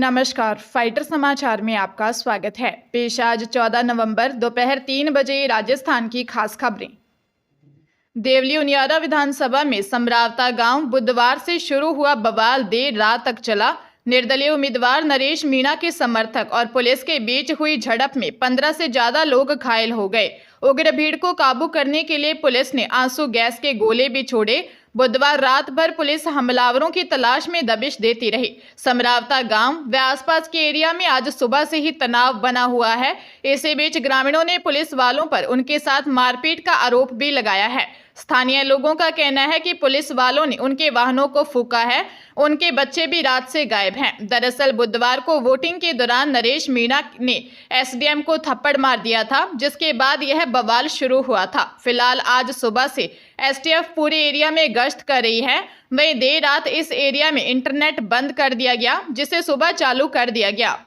नमस्कार, फाइटर समाचार में आपका स्वागत है। पेश आज 14 नवंबर दोपहर 3 बजे राजस्थान की खास खबरें। देवली उनियारा विधानसभा में समरावता गांव बुधवार से शुरू हुआ बवाल देर रात तक चला। निर्दलीय उम्मीदवार नरेश मीणा के समर्थक और पुलिस के बीच हुई झड़प में 15 से ज्यादा लोग घायल हो गए। उग्र भीड़ को काबू करने के लिए पुलिस ने आंसू गैस के गोले भी छोड़े। बुधवार रात भर पुलिस हमलावरों की तलाश में दबिश देती रही। समरावता गांव व आसपास के एरिया में आज सुबह से ही तनाव बना हुआ है। इसी बीच ग्रामीणों ने पुलिस वालों पर उनके साथ मारपीट का आरोप भी लगाया है। स्थानीय लोगों का कहना है कि पुलिस वालों ने उनके वाहनों को फूंका है। उनके बच्चे भी रात से गायब हैं। दरअसल बुधवार को वोटिंग के दौरान नरेश मीणा ने एसडीएम को थप्पड़ मार दिया था, जिसके बाद यह बवाल शुरू हुआ था। फिलहाल आज सुबह से एसटीएफ पूरे एरिया में गश्त कर रही है। वहीं देर रात इस एरिया में इंटरनेट बंद कर दिया गया, जिसे सुबह चालू कर दिया गया।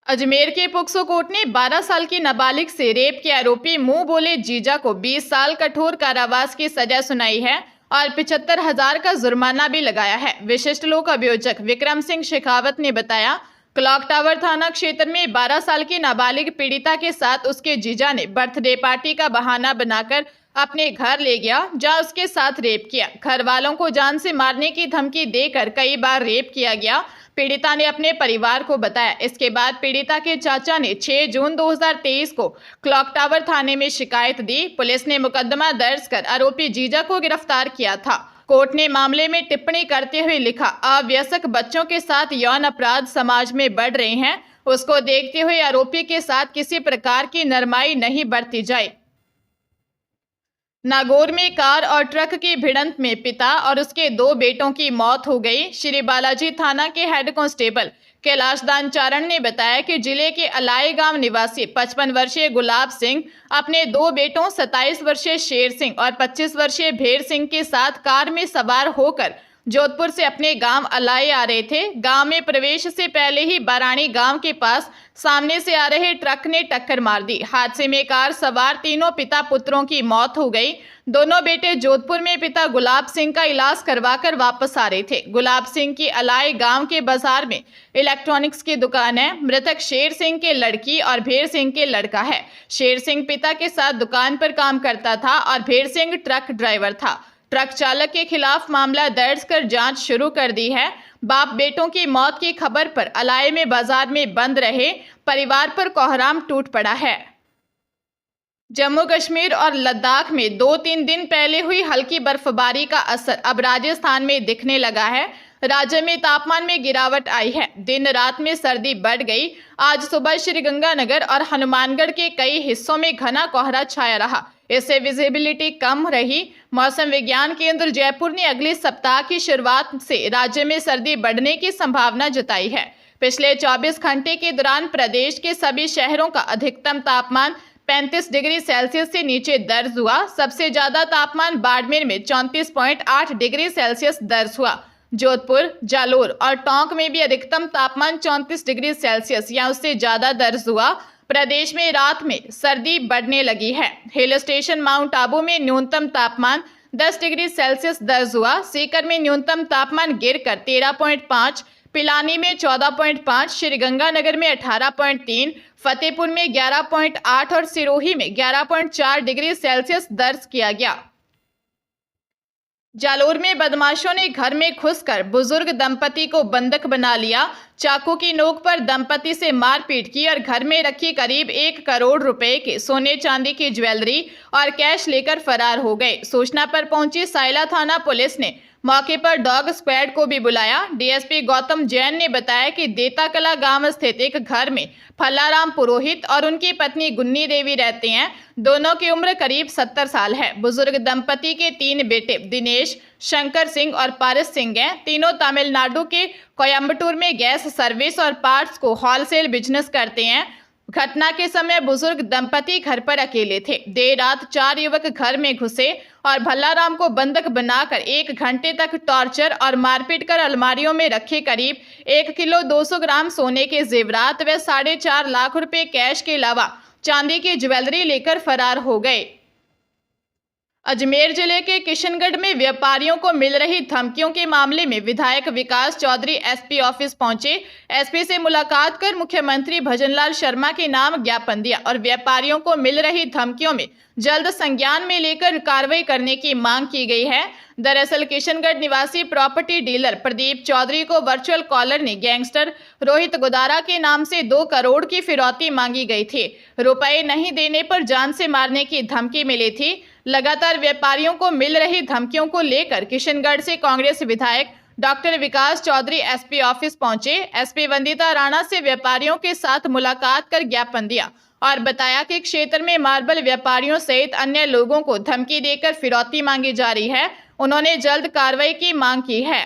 अजमेर के पोक्सो कोर्ट ने 12 साल की नाबालिग से रेप के आरोपी मुंह बोले जीजा को 20 साल कठोर कारावास की सजा सुनाई है और 75,000 का जुर्माना भी लगाया है। विशिष्ट लोक अभियोजक विक्रम सिंह शेखावत ने बताया, क्लॉक टावर थाना क्षेत्र में 12 साल की नाबालिग पीड़िता के साथ उसके जीजा ने बर्थडे पार्टी का बहाना बनाकर अपने घर ले गया, जहां उसके साथ रेप किया। घर वालों को जान से मारने की धमकी देकर कई बार रेप किया गया। पीड़िता ने अपने परिवार को बताया। इसके बाद पीड़िता के चाचा ने 6 जून 2023 को क्लॉक टावर थाने में शिकायत दी। पुलिस ने मुकदमा दर्ज कर आरोपी जीजा को गिरफ्तार किया था। कोर्ट ने मामले में टिप्पणी करते हुए लिखा, अवयस्क बच्चों के साथ यौन अपराध समाज में बढ़ रहे हैं। उसको देखते हुए आरोपी के साथ किसी प्रकार की नरमाई नहीं बरती जाए। नागौर में कार और ट्रक की भिड़ंत में पिता और उसके 2 बेटों की मौत हो गई। श्री बालाजी थाना के हेड कांस्टेबल कैलाश दान चारण ने बताया कि जिले के अलाई गांव निवासी 55 वर्षीय गुलाब सिंह अपने 2 बेटों 27 वर्षीय शेर सिंह और 25 वर्षीय भेर सिंह के साथ कार में सवार होकर जोधपुर से अपने गांव अलाई आ रहे थे। गांव में प्रवेश से पहले ही बाराणी गांव के पास सामने से आ रहे ट्रक ने टक्कर मार दी। हादसे में कार सवार तीनों पिता पुत्रों की मौत हो गई। दोनों बेटे जोधपुर में पिता गुलाब सिंह का इलाज करवाकर वापस आ रहे थे। गुलाब सिंह की अलाई गांव के बाजार में इलेक्ट्रॉनिक्स की दुकान है। मृतक शेर सिंह के लड़की और भेर सिंह के लड़का है। शेर सिंह पिता के साथ दुकान पर काम करता था और भेर सिंह ट्रक ड्राइवर था। ट्रक चालक के खिलाफ मामला दर्ज कर जांच शुरू कर दी है। बाप बेटों की मौत की खबर पर अलाई में बाजार में बंद रहे परिवार पर कोहराम टूट पड़ा है। जम्मू कश्मीर और लद्दाख में 2-3 दिन पहले हुई हल्की बर्फबारी का असर अब राजस्थान में दिखने लगा है। राज्य में तापमान में गिरावट आई है। दिन रात में सर्दी बढ़ गई। आज सुबह श्रीगंगानगर और हनुमानगढ़ के कई हिस्सों में घना कोहरा छाया रहा। इससे विजिबिलिटी कम रही। मौसम विज्ञान केंद्र जयपुर ने अगले सप्ताह की शुरुआत से राज्य में सर्दी बढ़ने की संभावना जताई है। पिछले 24 घंटे के दौरान प्रदेश के सभी शहरों का अधिकतम तापमान 35 डिग्री सेल्सियस से नीचे दर्ज हुआ। सबसे ज्यादा तापमान बाड़मेर में 34.8 डिग्री सेल्सियस दर्ज हुआ। जोधपुर, जालोर और टोंक में भी अधिकतम तापमान 34 डिग्री सेल्सियस या उससे ज्यादा दर्ज हुआ। प्रदेश में रात में सर्दी बढ़ने लगी है। हिल स्टेशन माउंट आबू में न्यूनतम तापमान 10 डिग्री सेल्सियस दर्ज हुआ। सीकर में न्यूनतम तापमान गिरकर 13.5, पिलानी में 14.5, श्रीगंगानगर में 18.3, फतेहपुर में 11.8 और सिरोही में 11.4 डिग्री सेल्सियस दर्ज किया गया। जालोर में बदमाशों ने घर में घुसकर बुजुर्ग दंपति को बंधक बना लिया। चाकू की नोक पर दंपति से मारपीट की और घर में रखी करीब 1 करोड़ रुपए के सोने चांदी की ज्वेलरी और कैश लेकर फरार हो गए। सूचना पर पहुंची सायला थाना पुलिस ने मौके पर डॉग स्क्वाड को भी बुलाया। डीएसपी गौतम जैन ने बताया कि देताकला गांव स्थित एक घर में फल्लाराम पुरोहित और उनकी पत्नी गुन्नी देवी रहते हैं। दोनों की उम्र करीब 70 साल है। बुजुर्ग दंपति के 3 बेटे दिनेश, शंकर सिंह और पारस सिंह हैं। तीनों तमिलनाडु के कोयम्बटूर में गैस सर्विस और पार्ट्स को होलसेल बिजनेस करते हैं। घटना के समय बुजुर्ग दंपति घर पर अकेले थे। देर रात 4 युवक घर में घुसे और भल्लाराम को बंधक बनाकर 1 घंटे तक टॉर्चर और मारपीट कर अलमारियों में रखे करीब 1 किलो 200 ग्राम सोने के जेवरात व 4.5 लाख रुपए कैश के अलावा चांदी की ज्वेलरी लेकर फरार हो गए। अजमेर जिले के किशनगढ़ में व्यापारियों को मिल रही धमकियों के मामले में विधायक विकास चौधरी एसपी ऑफिस पहुंचे। एसपी से मुलाकात कर मुख्यमंत्री भजनलाल शर्मा के नाम ज्ञापन दिया और व्यापारियों को मिल रही धमकियों में जल्द संज्ञान में लेकर कार्रवाई करने की मांग की गई है। दरअसल किशनगढ़ निवासी प्रॉपर्टी डीलर प्रदीप चौधरी को वर्चुअल कॉलर ने गैंगस्टर रोहित गोदारा के नाम से 2 करोड़ की फिरौती मांगी गई थी। रुपए नहीं देने पर जान से मारने की धमकी मिली थी। लगातार व्यापारियों को मिल रही धमकियों को लेकर किशनगढ़ से कांग्रेस विधायक डॉक्टर विकास चौधरी एसपी ऑफिस पहुंचे। एसपी वंदिता राणा से व्यापारियों के साथ मुलाकात कर ज्ञापन दिया और बताया कि क्षेत्र में मार्बल व्यापारियों सहित अन्य लोगों को धमकी देकर फिरौती मांगी जा रही है। उन्होंने जल्द कार्रवाई की मांग की है।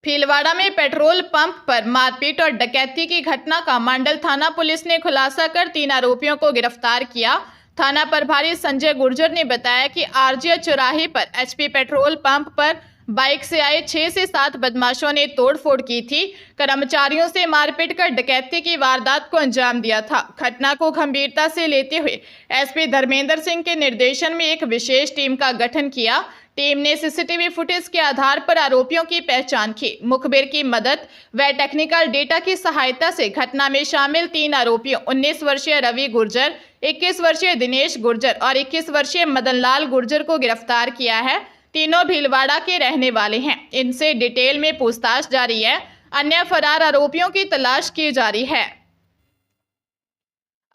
भीलवाड़ा में पेट्रोल पंप पर मारपीट और डकैती की घटना का मंडल थाना पुलिस ने खुलासा कर 3 आरोपियों को गिरफ्तार किया। थाना प्रभारी संजय गुर्जर ने बताया कि आरजीए चौराहे पर एचपी पेट्रोल पंप पर बाइक से आए 6 से 7 बदमाशों ने तोड़फोड़ की थी। कर्मचारियों से मारपीट कर डकैती की वारदात को अंजाम दिया था। घटना को गंभीरता से लेते हुए एसपी धर्मेंद्र सिंह के निर्देशन में एक विशेष टीम का गठन किया। टीम ने सीसीटीवी फुटेज के आधार पर आरोपियों की पहचान की। मुखबिर की मदद व टेक्निकल डेटा की सहायता से घटना में शामिल 3 आरोपियों 19 वर्षीय रवि गुर्जर, 21 वर्षीय दिनेश गुर्जर और 21 वर्षीय मदनलाल गुर्जर को गिरफ्तार किया है। तीनों भीलवाड़ा के रहने वाले हैं। इनसे डिटेल में पूछताछ जारी है। अन्य फरार आरोपियों की तलाश की जा रही है।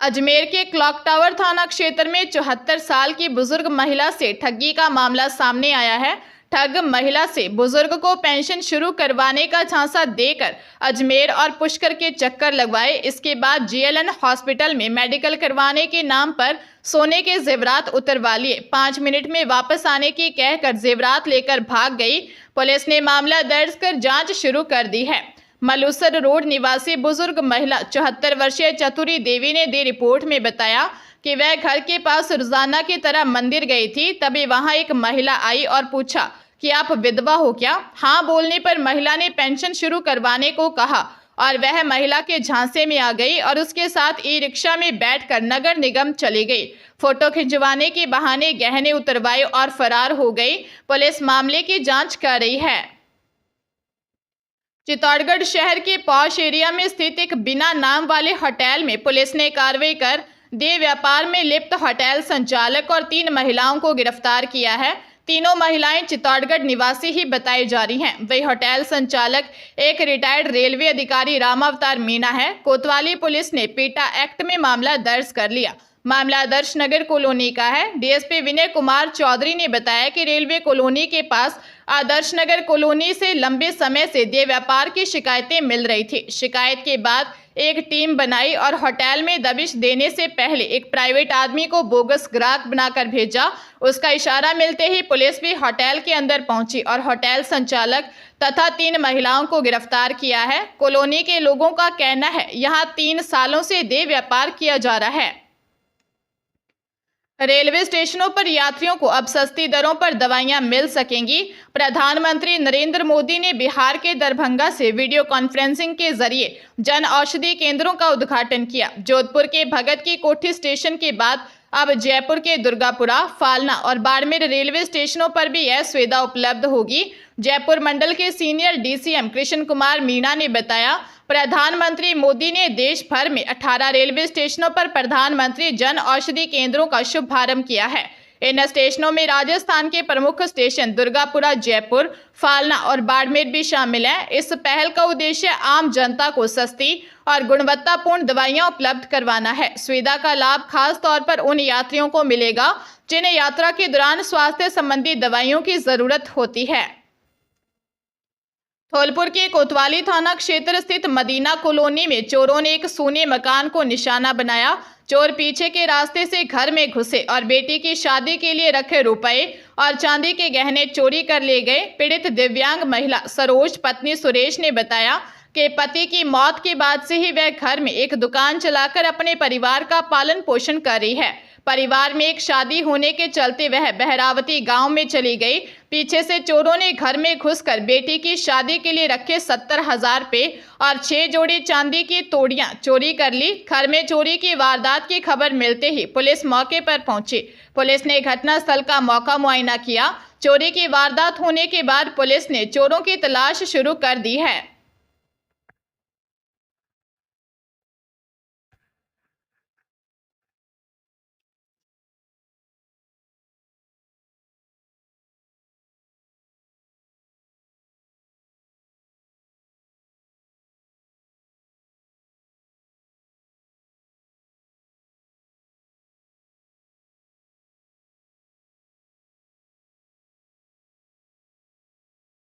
अजमेर के क्लॉक टावर थाना क्षेत्र में 74 साल की बुजुर्ग महिला से ठगी का मामला सामने आया है। ठग महिला से बुजुर्ग को पेंशन शुरू करवाने का झांसा देकर अजमेर और पुष्कर के चक्कर लगवाए। इसके बाद जीएलएन हॉस्पिटल में मेडिकल करवाने के नाम पर सोने के जेवरात उतरवा लिए। 5 मिनट में वापस आने की कहकर जेवरात लेकर भाग गई। पुलिस ने मामला दर्ज कर जांच शुरू कर दी है। मलूसर रोड निवासी बुजुर्ग महिला 74 वर्षीय चतुरी देवी ने दी रिपोर्ट में बताया कि वह घर के पास रोजाना की तरह मंदिर गई थी। तभी वहां एक महिला आई और पूछा कि आप विधवा हो क्या? हाँ बोलने पर महिला ने पेंशन शुरू करवाने को कहा और वह महिला के झांसे में आ गई और उसके साथ ई रिक्शा में बैठकर नगर निगम चली गई। फोटो खिंचवाने के बहाने गहने उतरवाए और फरार हो गई। पुलिस मामले की जांच कर रही है। चित्तौड़गढ़ शहर के पॉश एरिया में स्थित एक बिना नाम वाले होटल में पुलिस ने कार्रवाई कर देह व्यापार में लिप्त होटल संचालक और 3 महिलाओं को गिरफ्तार किया है। तीनों महिलाएं चित्तौड़गढ़ निवासी ही बताई जा रही हैं। वही होटल संचालक एक रिटायर्ड रेलवे अधिकारी रामावतार मीणा है। कोतवाली पुलिस ने पीटा एक्ट में मामला दर्ज कर लिया। मामला आदर्श नगर कॉलोनी का है। डीएसपी विनय कुमार चौधरी ने बताया कि रेलवे कॉलोनी के पास आदर्श नगर कॉलोनी से लंबे समय से देह व्यापार की शिकायतें मिल रही थी। शिकायत के बाद एक टीम बनाई और होटल में दबिश देने से पहले एक प्राइवेट आदमी को बोगस ग्राहक बनाकर भेजा। उसका इशारा मिलते ही पुलिस भी होटल के अंदर पहुंची और होटल संचालक तथा 3 महिलाओं को गिरफ्तार किया है। कॉलोनी के लोगों का कहना है यहां 3 सालों से देह व्यापार किया जा रहा है। रेलवे स्टेशनों पर यात्रियों को अब सस्ती दरों पर दवाइयां मिल सकेंगी। प्रधानमंत्री नरेंद्र मोदी ने बिहार के दरभंगा से वीडियो कॉन्फ्रेंसिंग के जरिए जन औषधि केंद्रों का उद्घाटन किया। जोधपुर के भगत की कोठी स्टेशन के बाद अब जयपुर के दुर्गापुरा, फालना और बाड़मेर रेलवे स्टेशनों पर भी यह सुविधा उपलब्ध होगी। जयपुर मंडल के सीनियर डीसीएम कृष्ण कुमार मीणा ने बताया, प्रधानमंत्री मोदी ने देश भर में 18 रेलवे स्टेशनों पर प्रधानमंत्री जन औषधि केंद्रों का शुभारंभ किया है। इन स्टेशनों में राजस्थान के प्रमुख स्टेशन दुर्गापुरा, जयपुर, फालना और बाड़मेर भी शामिल हैं। इस पहल का उद्देश्य आम जनता को सस्ती और गुणवत्तापूर्ण दवाइयां उपलब्ध करवाना है। सुविधा का लाभ खास तौर पर उन यात्रियों को मिलेगा जिन्हें यात्रा के दौरान स्वास्थ्य संबंधी दवाइयों की जरूरत होती है। धौलपुर के कोतवाली थाना क्षेत्र स्थित मदीना कॉलोनी में चोरों ने एक सोने मकान को निशाना बनाया। चोर पीछे के रास्ते से घर में घुसे और बेटी की शादी के लिए रखे रुपए और चांदी के गहने चोरी कर ले गए। पीड़ित दिव्यांग महिला सरोज पत्नी सुरेश ने बताया कि पति की मौत के बाद से ही वह घर में एक दुकान चलाकर अपने परिवार का पालन पोषण कर रही है। परिवार में एक शादी होने के चलते वह बहरावती गांव में चली गई। पीछे से चोरों ने घर में घुसकर बेटी की शादी के लिए रखे 70,000 रुपए और 6 जोड़ी चांदी की तोड़ियां चोरी कर ली। घर में चोरी की वारदात की खबर मिलते ही पुलिस मौके पर पहुंची। पुलिस ने घटनास्थल का मौका मुआयना किया। चोरी की वारदात होने के बाद पुलिस ने चोरों की तलाश शुरू कर दी है।